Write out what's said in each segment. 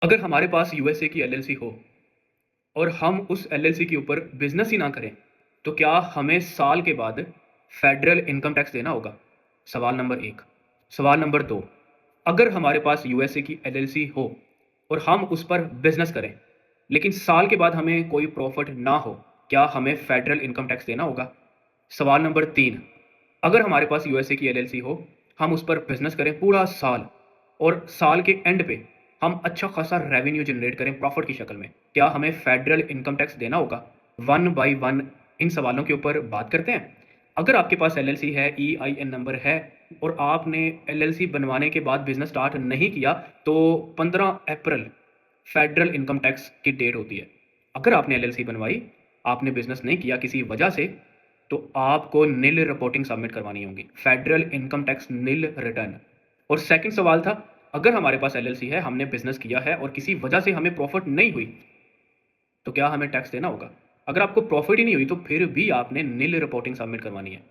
अगर हमारे पास यूएसए की एलएलसी हो और हम उस एलएलसी के ऊपर बिजनेस ही ना करें, तो क्या हमें साल के बाद फेडरल इनकम टैक्स देना होगा? सवाल नंबर 1। सवाल नंबर 2, अगर हमारे पास यूएसए की एलएलसी हो और हम उस पर बिजनेस करें, लेकिन साल के बाद हमें कोई प्रॉफिट ना हो, क्या हमें फेडरल इनकम टैक्स देना होगा? सवाल नंबर 3, अगर हमारे पास यूएसए की एलएलसी हो, हम उस पर बिजनेस करें पूरा साल और साल के एंड पे हम अच्छा खासा रेवेन्यू जनरेट करें प्रॉफिट की शक्ल में, क्या हमें फेडरल इनकम टैक्स देना होगा? वन बाय वन इन सवालों के ऊपर बात करते हैं। अगर आपके पास एलएलसी है, ईआईएन नंबर है और आपने एलएलसी बनवाने के बाद बिजनेस स्टार्ट नहीं किया, तो 15 अप्रैल फेडरल इनकम टैक्स की डेट होती है। अगर आपने एलएलसी बनवाई, आपने बिजनेस नहीं किया किसी वजह से, तो आपको नील रिपोर्टिंग सबमिट करवानी होगी, फेडरल इनकम टैक्स नील रिटर्न। और सेकंड सवाल था, अगर हमारे पास एलएलसी है, हमने बिजनेस किया है और किसी वजह से हमें प्रॉफिट नहीं हुई, तो क्या हमें टैक्स देना होगा? अगर आपको प्रॉफिट ही नहीं हुई तो फिर भी आपने नील रिपोर्टिंग सबमिट करवानी है,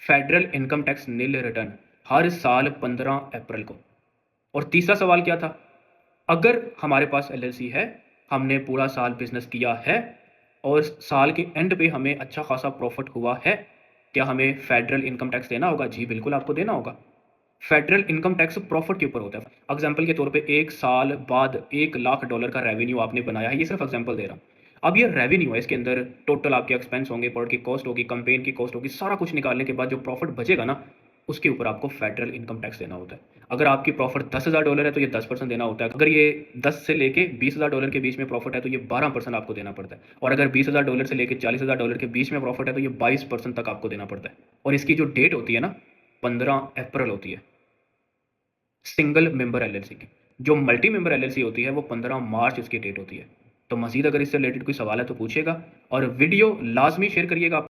फेडरल इनकम टैक्स नील रिटर्न, हर साल 15 अप्रैल को। और तीसरा सवाल क्या था? अगर हमारे पास एलएलसी है, हमने पूरा साल बिजनेस किया है और साल के एंड पे हमें अच्छा खासा प्रॉफिट हुआ है, क्या हमें फेडरल इनकम टैक्स देना होगा? जी बिल्कुल आपको देना होगा। फेडरल इनकम टैक्स प्रॉफिट के ऊपर होता है। एग्जाम्पल के तौर पे 1 साल बाद $1 लाख का रेवेन्यू आपने बनाया है, ये सिर्फ एग्जाम्पल दे रहा हूँ। अब ये रेवेन्यू है, इसके अंदर टोटल आपके एक्सपेंस होंगे, प्रोडक्ट की कॉस्ट होगी, कंपेन की कॉस्ट होगी, सारा कुछ निकालने के बाद जो प्रॉफिट बचेगा ना, उसके ऊपर आपको फेडरल इनकम टैक्स देना होता है। अगर आपकी प्रॉफिट $10,000 है तो ये 10% देना होता है। अगर ये 10 से लेके $20,000 के बीच में प्रॉफिट है तो ये 12% आपको देना पड़ता है। और अगर $20,000 से लेके $40,000 के बीच में प्रॉफिट है तो ये 22% तक आपको देना पड़ता है। और इसकी जो डेट होती है ना, 15 अप्रैल होती है सिंगल मेंबर एलएलसी की। जो मल्टी मेंबर एलएलसी होती है वो 15 मार्च उसकी डेट होती है। तो मजीद अगर इससे रिलेटेड कोई सवाल है तो पूछिएगा और वीडियो लाजमी शेयर करिएगा।